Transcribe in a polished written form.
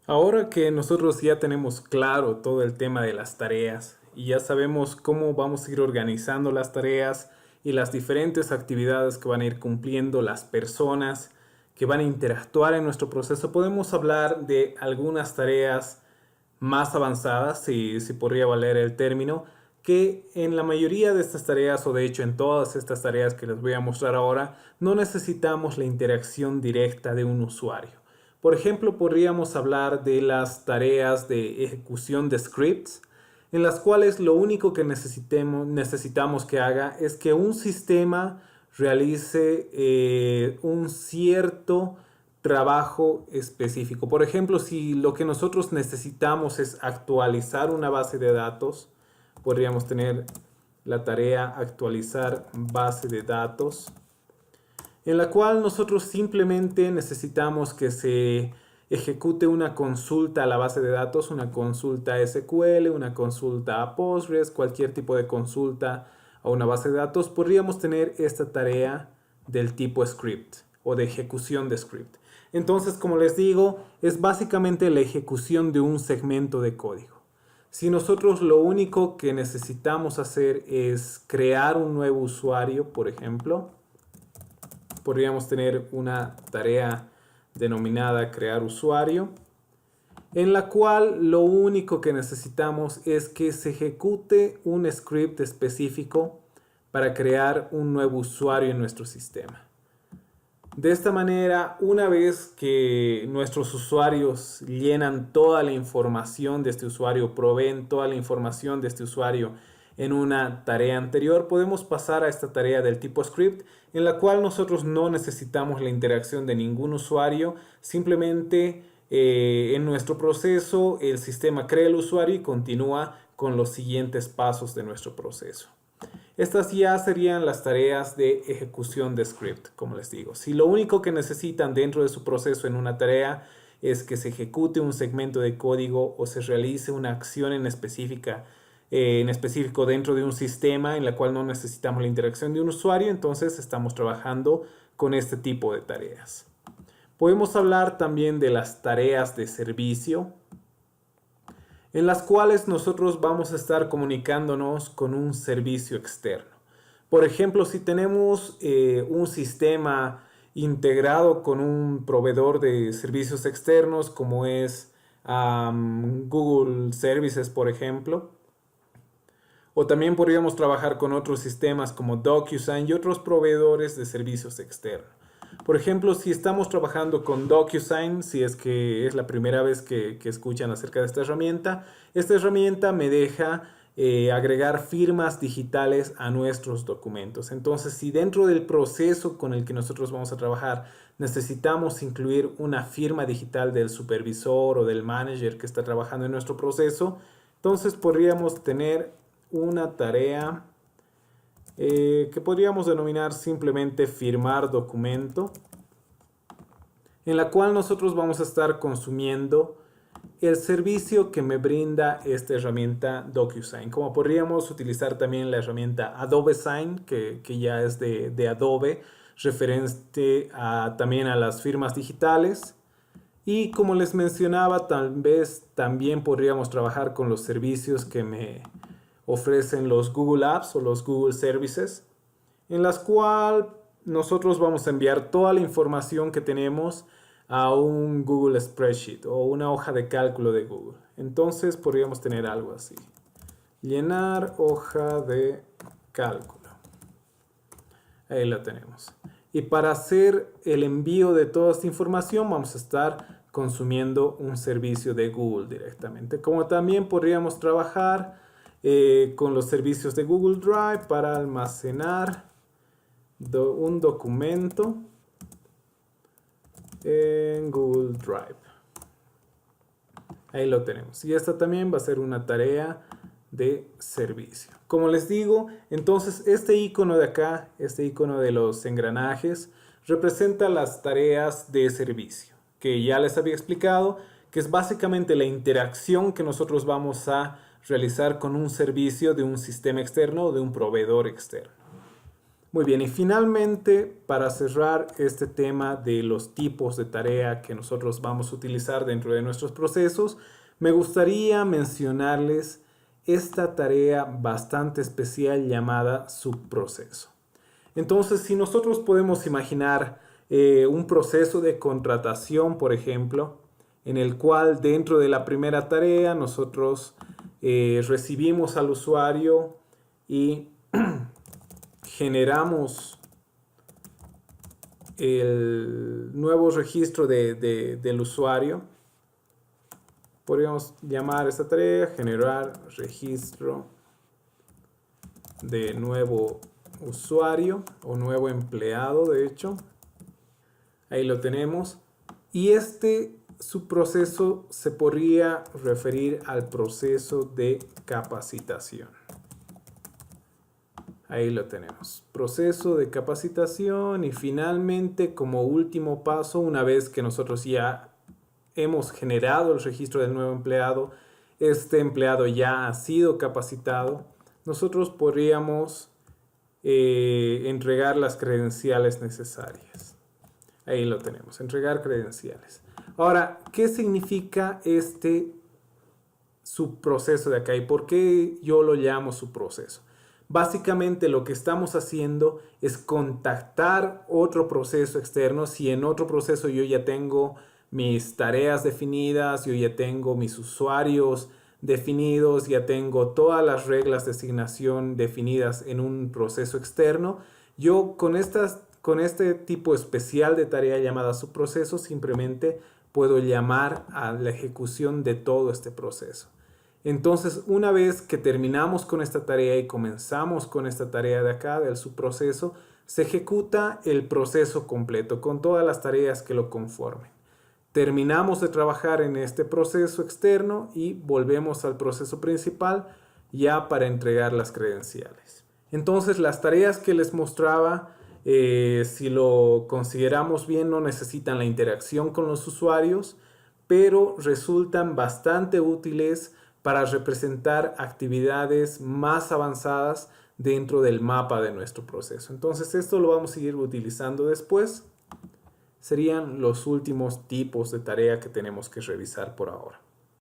Ahora que nosotros ya tenemos claro todo el tema de las tareas y ya sabemos cómo vamos a ir organizando las tareas y las diferentes actividades que van a ir cumpliendo las personas que van a interactuar en nuestro proceso, podemos hablar de algunas tareas más avanzadas, si podría valer el término, que en la mayoría de estas tareas, o de hecho en todas estas tareas que les voy a mostrar ahora, no necesitamos la interacción directa de un usuario. Por ejemplo, podríamos hablar de las tareas de ejecución de scripts, en las cuales lo único que necesitamos que haga es que un sistema realice un cierto trabajo específico. Por ejemplo, si lo que nosotros necesitamos es actualizar una base de datos, podríamos tener la tarea actualizar base de datos, en la cual nosotros simplemente necesitamos que se ejecute una consulta a la base de datos, una consulta SQL, una consulta a Postgres, cualquier tipo de consulta a una base de datos. Podríamos tener esta tarea del tipo script o de ejecución de script. Entonces, como les digo, es básicamente la ejecución de un segmento de código. Si nosotros lo único que necesitamos hacer es crear un nuevo usuario, por ejemplo, podríamos tener una tarea denominada crear usuario, en la cual lo único que necesitamos es que se ejecute un script específico para crear un nuevo usuario en nuestro sistema. De esta manera, una vez que nuestros usuarios llenan toda la información de este usuario, proveen toda la información de este usuario en una tarea anterior, podemos pasar a esta tarea del tipo script, en la cual nosotros no necesitamos la interacción de ningún usuario, simplemente en nuestro proceso el sistema crea el usuario y continúa con los siguientes pasos de nuestro proceso. Estas ya serían las tareas de ejecución de script, como les digo. Si lo único que necesitan dentro de su proceso en una tarea es que se ejecute un segmento de código o se realice una acción en específico dentro de un sistema en la cual no necesitamos la interacción de un usuario, entonces estamos trabajando con este tipo de tareas. Podemos hablar también de las tareas de servicio, en las cuales nosotros vamos a estar comunicándonos con un servicio externo. Por ejemplo, si tenemos un sistema integrado con un proveedor de servicios externos como es Google Services, por ejemplo, o también podríamos trabajar con otros sistemas como DocuSign y otros proveedores de servicios externos. Por ejemplo, si estamos trabajando con DocuSign, si es que es la primera vez que escuchan acerca de esta herramienta me deja agregar firmas digitales a nuestros documentos. Entonces, si dentro del proceso con el que nosotros vamos a trabajar necesitamos incluir una firma digital del supervisor o del manager que está trabajando en nuestro proceso, entonces podríamos tener una tarea que podríamos denominar simplemente firmar documento, en la cual nosotros vamos a estar consumiendo el servicio que me brinda esta herramienta DocuSign. Como podríamos utilizar también la herramienta Adobe Sign, que ya es de Adobe, referente también a las firmas digitales. Y como les mencionaba, tal vez también podríamos trabajar con los servicios que me ofrecen los Google Apps o los Google Services, en las cuales nosotros vamos a enviar toda la información que tenemos a un Google Spreadsheet o una hoja de cálculo de Google. Entonces podríamos tener algo así. Llenar hoja de cálculo. Ahí la tenemos. Y para hacer el envío de toda esta información vamos a estar consumiendo un servicio de Google directamente. Como también podríamos trabajar con los servicios de Google Drive para almacenar un documento en Google Drive. Ahí lo tenemos. Y esta también va a ser una tarea de servicio. Como les digo, entonces este icono de acá, este icono de los engranajes, representa las tareas de servicio, que ya les había explicado, que es básicamente la interacción que nosotros vamos a realizar con un servicio de un sistema externo o de un proveedor externo. Muy bien, y finalmente, para cerrar este tema de los tipos de tarea que nosotros vamos a utilizar dentro de nuestros procesos, me gustaría mencionarles esta tarea bastante especial llamada subproceso. Entonces, si nosotros podemos imaginar un proceso de contratación, por ejemplo, en el cual dentro de la primera tarea nosotros recibimos al usuario y generamos el nuevo registro del usuario. Podríamos llamar esta tarea generar registro de nuevo usuario o nuevo empleado, de hecho. Ahí lo tenemos. Y este subproceso se podría referir al proceso de capacitación. Ahí lo tenemos. Proceso de capacitación y finalmente como último paso, una vez que nosotros ya hemos generado el registro del nuevo empleado, este empleado ya ha sido capacitado, nosotros podríamos entregar las credenciales necesarias. Ahí lo tenemos, entregar credenciales. Ahora, ¿qué significa este subproceso de acá y por qué yo lo llamo subproceso? Básicamente lo que estamos haciendo es contactar otro proceso externo. Si en otro proceso yo ya tengo mis tareas definidas, yo ya tengo mis usuarios definidos, ya tengo todas las reglas de asignación definidas en un proceso externo, yo con este tipo especial de tarea llamada subproceso simplemente puedo llamar a la ejecución de todo este proceso. Entonces, una vez que terminamos con esta tarea y comenzamos con esta tarea de acá, del subproceso, se ejecuta el proceso completo con todas las tareas que lo conformen. Terminamos de trabajar en este proceso externo y volvemos al proceso principal ya para entregar las credenciales. Entonces, las tareas que les mostraba, si lo consideramos bien, no necesitan la interacción con los usuarios, pero resultan bastante útiles para representar actividades más avanzadas dentro del mapa de nuestro proceso. Entonces esto lo vamos a seguir utilizando después. Serían los últimos tipos de tarea que tenemos que revisar por ahora.